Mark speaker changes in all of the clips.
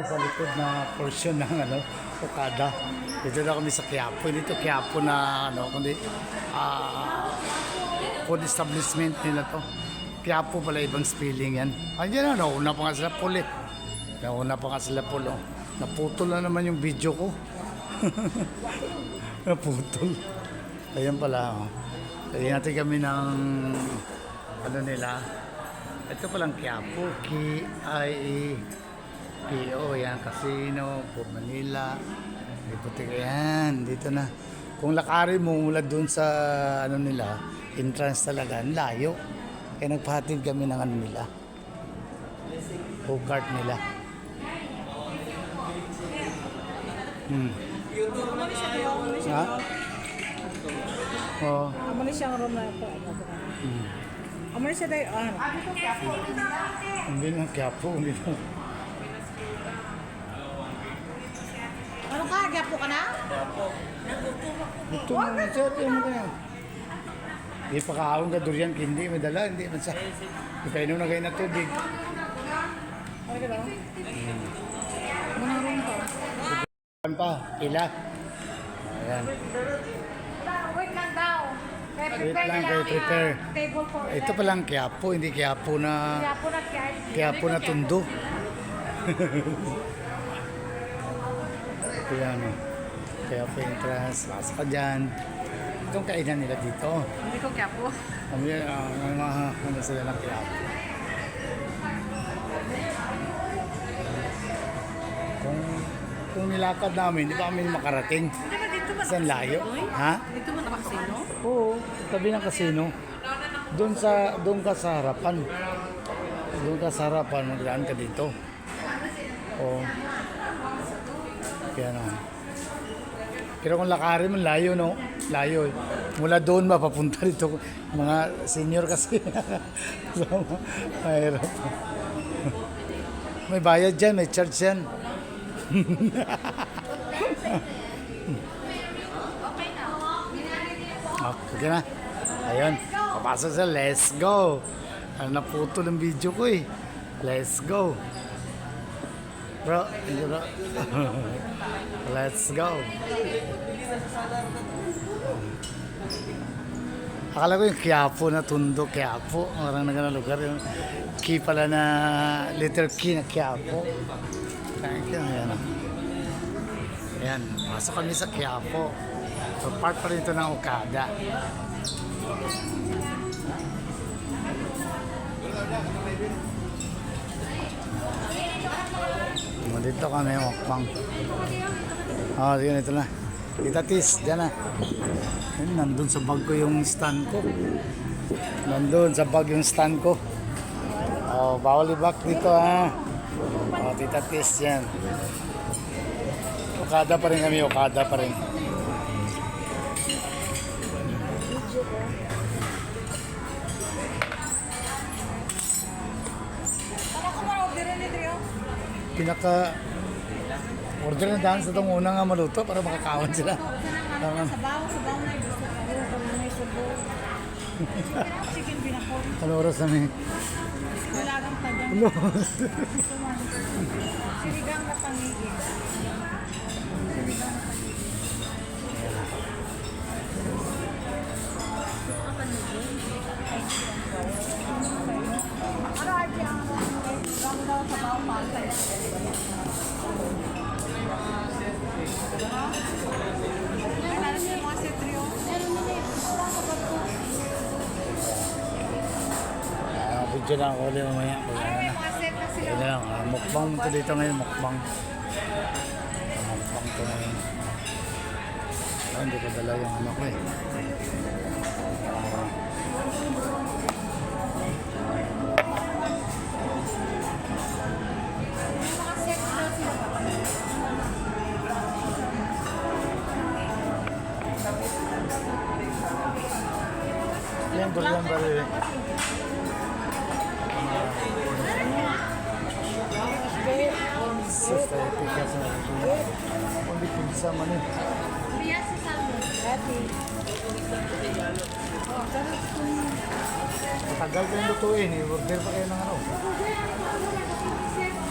Speaker 1: kami sa likod na portion ng Okada. Dito na kami sa Quiapo. Dito Quiapo na kundi food establishment nila to. Quiapo pala ibang spelling yan. Andiyan na, nauna pa nga sila puli. Nauna pa nga sila puli. Naputol na naman yung video ko. Naputol. Ayan pala. Ayan natin kami ng nila. Ito palang Quiapo, K-I-E-P-O, yan, Casino, Port Manila, Iputik, yan, dito na. Kung lakarin mo mula doon sa nila, entrance talaga, layo. Kaya nagpahatid kami ng nila, food cart nila. Ha? Oo.
Speaker 2: Amo ni siyang room na ito. Amo ni siya tayo.
Speaker 1: Hindi na Quiapo, hindi na.
Speaker 2: Ano ka? Gapo ka na?
Speaker 1: Ito na siya, ito mo kaya. Hindi pa kaawang ka durian, hindi madala, hindi man sa. Ipainom na kayo na tubig.
Speaker 2: Ano ka daw? Mga room to.
Speaker 1: Ayan pa, pila. Ayan.
Speaker 2: Wait lang daw.
Speaker 1: Wait lang kayo prepare.
Speaker 2: Table for
Speaker 1: Ito palang Quiapo, hindi Quiapo na
Speaker 2: Gapo na
Speaker 1: tundo. Ayan o. Quiapo entrance, lasa ka dyan. Itong kainan nila dito.
Speaker 2: Hindi ko gapo.
Speaker 1: Ano sila ng Quiapo. Kung nilakad namin, di pa kami makarating.
Speaker 2: Hindi ba dito ba?
Speaker 1: Saan layo? Ha?
Speaker 2: Dito ba na kasino?
Speaker 1: Oo, tabi ng kasino. Doon ka sa harapan. Doon ka sa harapan, magdaan ka dito. Oo. Kaya na. Pero kung lakarin mo, layo, no? Layo. Mula doon mapapunta dito. Mga senior kasi. So, mahirap. May bayad dyan, may charge yan. Okay na. Ayun. Papasok sa let's go. Naputol ang video ko eh. Let's go. Bro, bro. Let's go. Akala ko yung Quiapo na tundo, Quiapo. Marang na ganang lugar. Yung key pala na, letter key na Quiapo. Thank you. Ayan. Ayan. Pasok kami sa Quiapo. So, part pa rin ito ng Okada. Dito kami, mukbang. Sige, ito na. Kita tis, dyan na. Ayun, nandun sa bag ko yung stand ko. Nandun sa bag yung stand ko. Bawal ibak dito ha. Tita tis, yan. Okada pa rin kami, Okada pa rin. Order na daan sa itong unang maluto para makakawan sila.
Speaker 2: Sabaw na gusto ko. May subo. Chicken binakon.
Speaker 1: Ano oras namin?
Speaker 2: Wala kang tagang. Sinigang na pangigin. Ano aja ang kamu daw sa bawang pantay?
Speaker 1: Video lang ako ulit mamaya. Kaya na lang. Mukbang ito dito ngayon. Mukbang. Mukbang ito ngayon. Hindi ko dala yung ano ko eh. Yan, durian bari. Sister, pika sa kundi pizza man eh.
Speaker 2: Biasa salmon. Happy.
Speaker 1: Matagal kayong lutuin eh. Order pa kayo ng ano.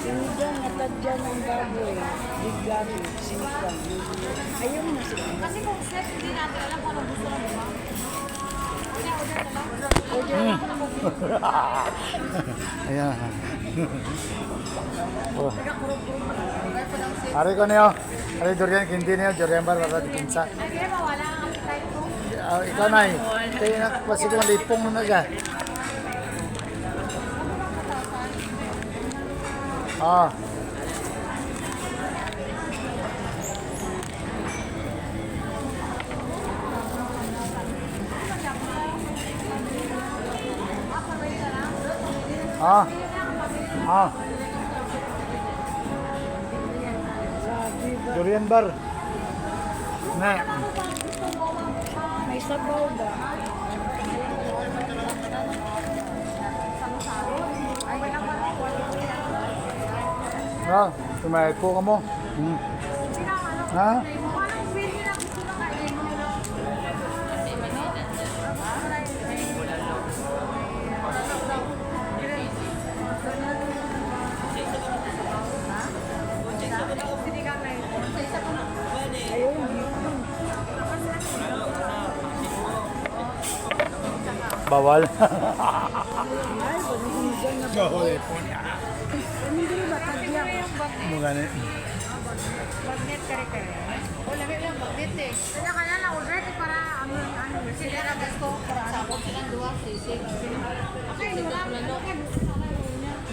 Speaker 2: Sinigang na tadyan ng baboy. Bigari. Sinigang. Ayaw mo na sila.
Speaker 3: Kasi kung set, hindi natin alam kung anong gusto ng mga. Kaya order na lang.
Speaker 2: Order na.
Speaker 1: Ayan. Oh. Ari ko niyo. Ari durian hindi niyo durian bar para di pinsa.
Speaker 3: Ay, kaya mawala ang appetite ko.
Speaker 1: Ikaw na eh. Kaya na kasi kung lipong mo na ka. Ah. Ah. Ah. Durian bar. Na.
Speaker 2: May sabaw ba?
Speaker 1: Ah, tumayad po ka mo. Hmm. Ha?
Speaker 3: Parang feel nila gusto na kainin.
Speaker 2: Ayaw mo.
Speaker 1: Bawal.
Speaker 2: Ay, sinigang na baboy. Ano din ba? Tadyan.
Speaker 1: Mga ni.
Speaker 3: Bagnet kare-kare. O, lami lang bagnet eh. Kaya kaya lang, order ko para ano. Sila na gusto, para sabot silang duwa, sisig. Okay, wala. Ano ka?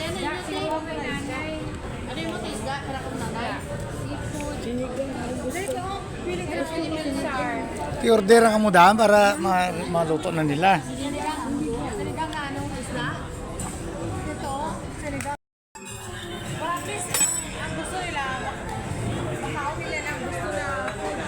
Speaker 3: Then, yung nanay. Ano yung mga isda? Para kong nanay. Seafood.
Speaker 2: Sinigang na gusto.
Speaker 3: Feeling ko yung char.
Speaker 1: I-order ang kamudahan para maluto na nila.
Speaker 3: Sinigang na anong isda? Ito, sinigang. Para at least, ang gusto nila, makakaw nila ng gusto na food.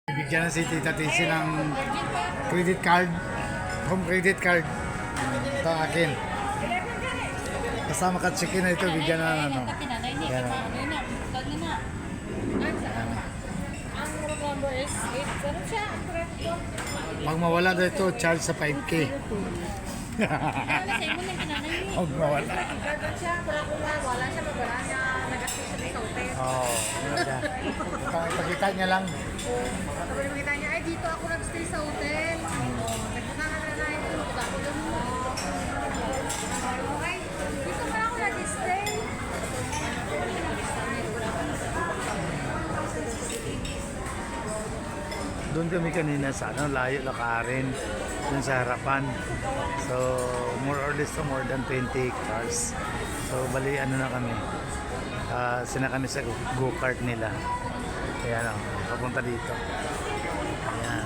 Speaker 1: Bigyan na si Tita Tisi ng credit card, home credit card. Ito ang akin. Kasama ka chicken na ito, bigyan na ano. Yan.
Speaker 3: Ang number is 8. Ano siya?
Speaker 1: Pag mawala na ito, charge sa 5K. Huwag mawala.
Speaker 3: Gagawin siya, pero kung wala siya, magwala niya, nag-assist siya sa hotel.
Speaker 1: Oo. Ipakita niya lang.
Speaker 3: Sabi naman kita niya, ay dito ako nag-stay sa hotel. Nagpunta ka na na ito. Punta ako doon mo. Okay, dito pa ako nag-stay.
Speaker 1: Doon kami kanina sa ano, layo lakarin. Doon sa harapan. So, more or less to more than 20 cars. So, bali ano na kami. Sina kami sa go-kart nila. Ayan o, papunta dito. Ayan.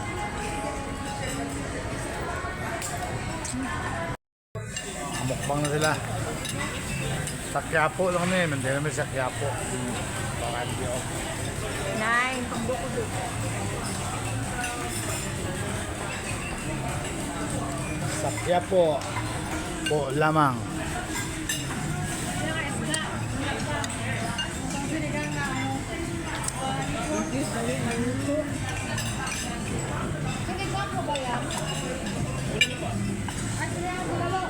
Speaker 1: Mukbang na sila. Sa Quiapo lang kami. Hindi namin sa Quiapo. Pangadyo.
Speaker 3: 9, pagbuko-buko.
Speaker 1: Sa Quiapo po lamang.
Speaker 3: Sinigang mo ba yan? Ay, sinigang mo lalo.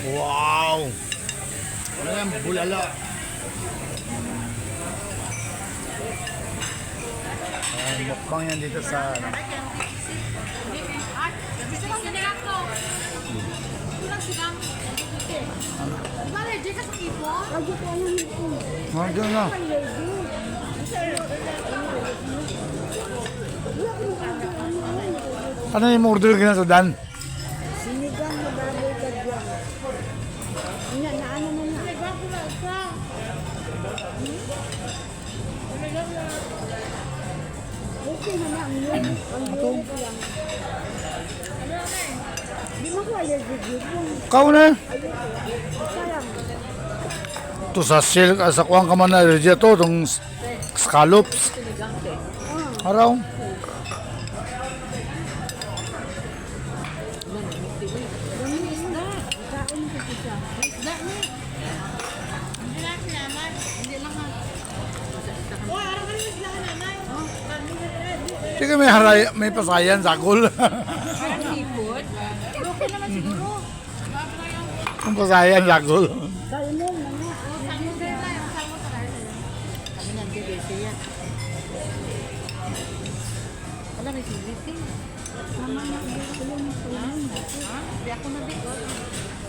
Speaker 1: Wow! Ano yan? Bulalo. Ayan, mukbang yan dito sa ano.
Speaker 3: Gusto lang sinigang ko. Gusto lang sinigang. Di ba allergic ka sa kipon?
Speaker 2: Lagi ko ano nito.
Speaker 1: Oh, dyan na. Ano yung order ka na sa Dan?
Speaker 2: Sinigang na baboy tadyan. Na ano mo na.
Speaker 3: Sinigang ko lang sa.
Speaker 2: Okay na na. Ang yun ko lang. Di mo ko allergic yun.
Speaker 1: Kau na.
Speaker 2: Sayang.
Speaker 1: Ito sa silk, sa kuwang ka man na allergy to, itong scallops. Araw.
Speaker 2: ito siya.
Speaker 3: Isda ni. Hindi lang sinamay. Hindi lang ha. Oh, araw ka rin isda ka nanay. Oh,
Speaker 1: Sige, may pasayan, sakol.
Speaker 3: parang seafood. Okay naman siguro.
Speaker 1: Ang pasayan, sakol.
Speaker 2: Salmon, mga.
Speaker 3: Oh, salmon din tayo. Salmon tayo. Kami nandito siya. Wala may silit eh.
Speaker 2: Mama na, tulong mo, tulong mo.
Speaker 3: Ha? Di ako nabikot.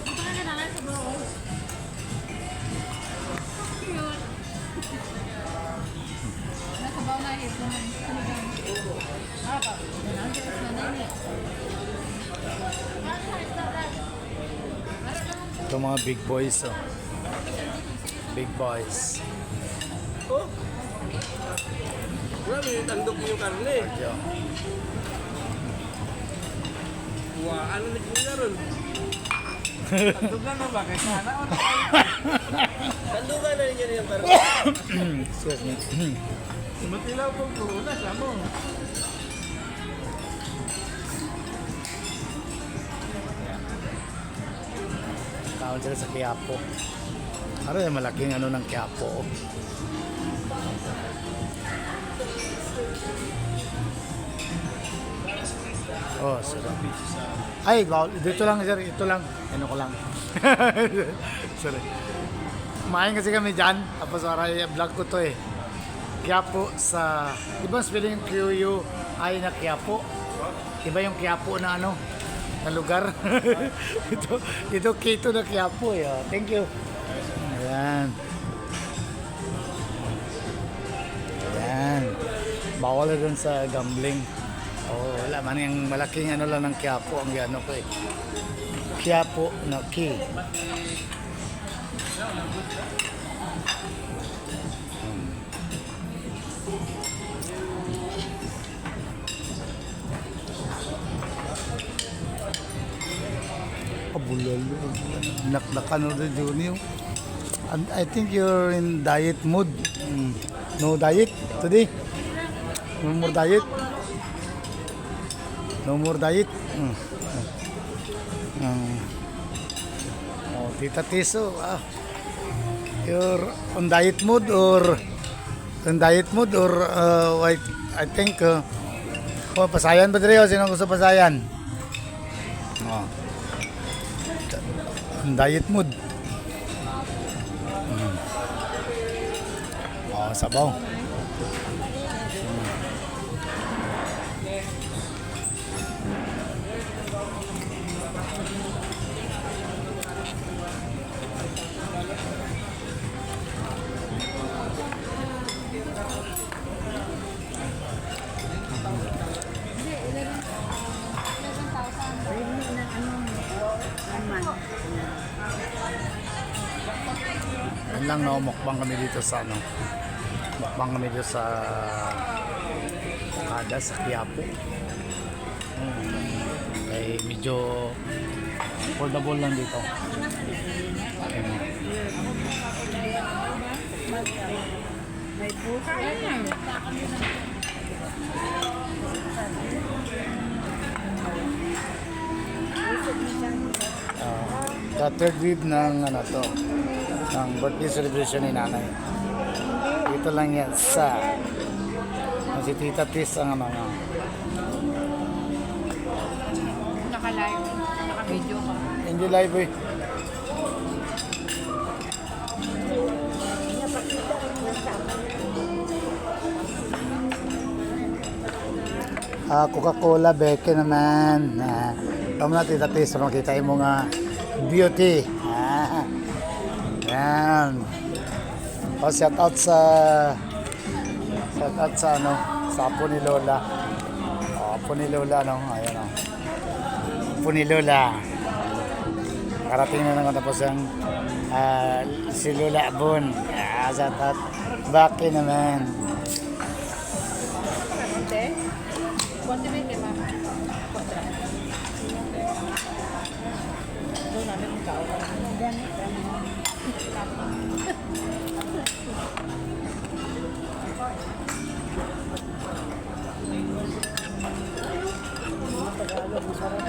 Speaker 3: Ito ka na nanay sa bro. Cute. Nakabaw na hip naman. Ah, pa. Nandiyan sa nanay.
Speaker 1: Ito mga big boys, oh. Big boys.
Speaker 4: Grabe, tandok mo yung karne.
Speaker 1: Yo.
Speaker 4: Wah, ano na kanya ron? Tandok na ba? Kaya sana o tandok na rin yan yung karne.
Speaker 1: Excuse me.
Speaker 4: Sumatilaw po po na, samo.
Speaker 1: Tawag sila sa Quiapo. Ano yung malaking ano ng Quiapo? Oh. Oh, sarap. Ay, bawal. Dito lang, sir. Ito lang. Ano ko lang. Sorry. Kumain kasi kami dyan. Tapos aray, vlog ko to eh. Quiapo sa... Iba spelling yung Q-U-I na Quiapo. Iba yung Quiapo na ano, na lugar. ito Quito na Quiapo eh. Oh. Thank you. Ayan. Ayan. Bawal na dun sa gambling. Oh, wala man yung malaking ano lang ng Quiapo ang ano ko eh. Quiapo na key. Bulalo. Naknakan mo rin yun yung. And I think you're in diet mood. No diet today? No more diet? No more diet? Oh, Tita Tiso, you're on diet mood or I think pasayan ba dito? Sino gusto pasayan? Oh. Diet mood. Oh, sabaw. Yan lang, no, mukbang kami dito sa ano. Mukbang kami dito sa Kada sa Quiapo. Eh, medyo affordable lang dito.
Speaker 2: May pusa.
Speaker 1: Sa third week ng ano to, ng birthday celebration ni nanay. Dito lang yan sa si Tita Tis ang ano nga.
Speaker 3: Naka-live. Naka-video ka.
Speaker 1: Hindi live eh. Coca-Cola, beke naman. Tama na Tita Tis, makita mo nga beauty. Yan. Oh, shout out sa ano, sa apo ni Lola. Oh, apo ni Lola no. Ayun oh. Apo ni Lola. Karating na naman tapos ang si Lola Abon. Shout out. Baki naman.
Speaker 3: Kuwanti ba yung mama? Doon namin ang kao.
Speaker 2: Tagalog, masarap.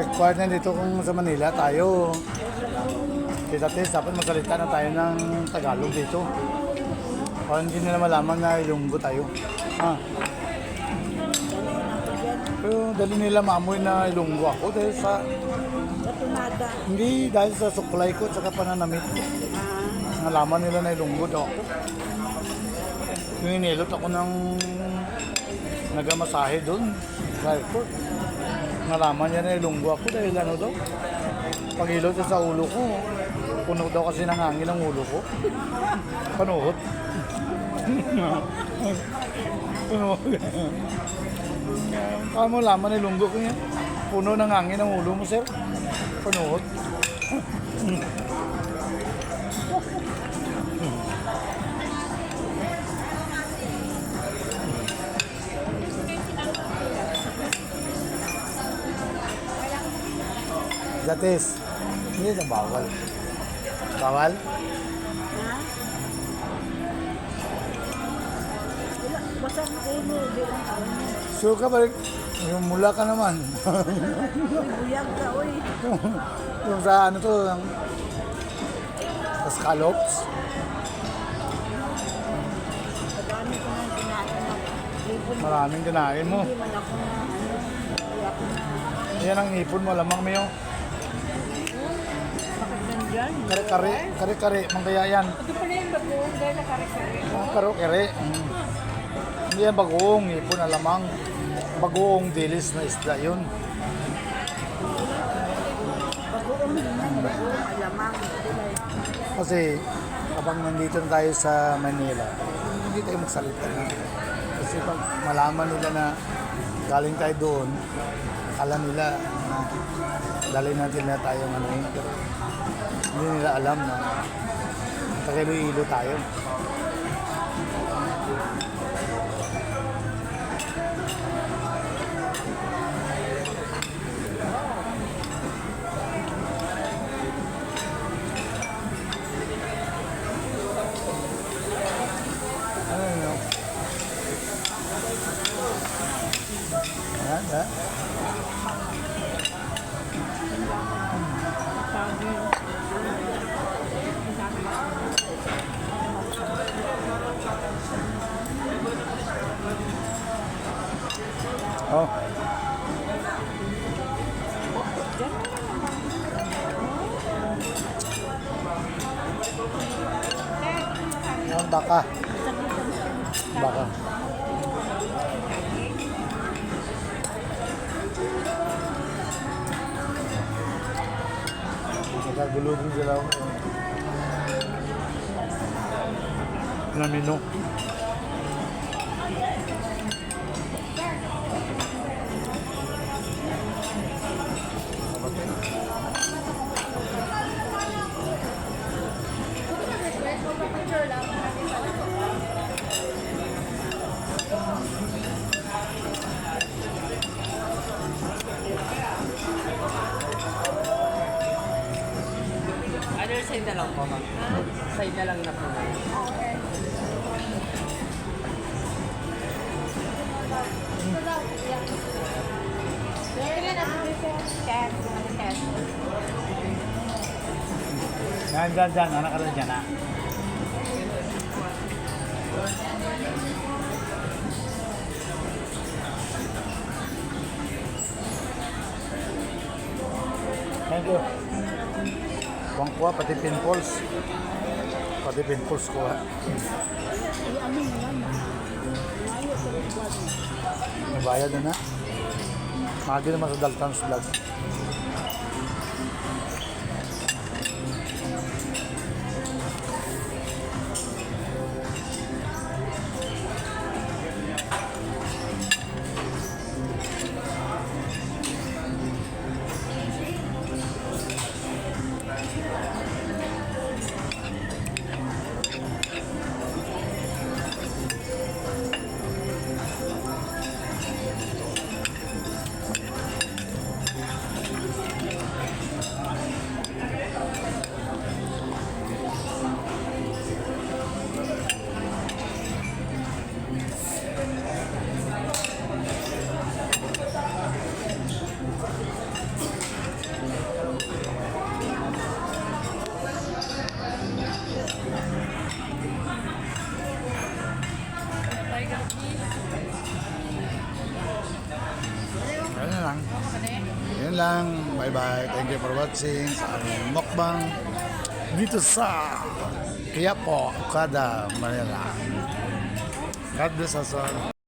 Speaker 1: required na dito kung sa Manila tayo. Kita Tis, dapat magsalita na tayo ng Tagalog dito. Para hindi nila malaman na Ilonggo tayo. Ah. Pero dali nila maamoy na Ilonggo ako dahil sa...
Speaker 2: Katunada.
Speaker 1: Hindi, dahil sa suklay ko at saka pananamit ko. Nalaman nila na Ilonggo daw ako. Yung inilot ako ng nagamasahe doon sa airport. Nalaman niya na Ilonggo ako dahil ano daw. Pag-ilot siya sa ulo ko, puno daw kasi ng hangin ang ulo ko. Panuhot. Panuhot. Kamo laman Ilonggo ko yan. Puno ng hangin ang ulo mo, sir. Panuhot. Datis, hindi na bawal. Bawal?
Speaker 2: Ha? Wala, basta na ulo. Di lang ako.
Speaker 1: Sure ka ba? Yung mula ka naman.
Speaker 2: Buyag ka, uy.
Speaker 1: Yung sa ano to, yung sa scallops.
Speaker 2: Kadami ko na kinain na. Ipon mo.
Speaker 1: Maraming kinain mo.
Speaker 2: Hindi man ako na ano. Hindi ako na.
Speaker 1: Yan ang ipon mo, lamang mo yung
Speaker 2: Bakit nandyan?
Speaker 1: kare-kare, kare-kare, manggaya yan.
Speaker 3: Ito pala yung bagoong dahil na kare-kare.
Speaker 1: Karo-kare. Hindi yan bagoong, ipon, alamang. Bagoong dilis na isda yun.
Speaker 2: Bagoong naman. Bagoong alamang.
Speaker 1: Kasi kapag nandito na tayo sa Manila, hindi tayo magsalita na. Kasi pag malaman nila na galing tayo doon, akala nila na dali natin na tayo ano yun. Pero hindi nila alam na taga-Iloilo tayo. Ano yun? Yan, yan. Oh. Yan, baka. Baka. Nagagulugin sila ako. Namino.
Speaker 4: Other side na lang po, ma'am. Side na lang na po.
Speaker 1: Yan, dyan, dyan. Anak ka rin dyan, ha? Thank you. Kuwang kuha, pati pimples. Pati pimples kuha. May bayad na na. Magi naman sa Dalton's Vlog. lang. Bye-bye. Thank you for watching sa aming mukbang dito sa Quiapo, Okada, Manila. God bless us all.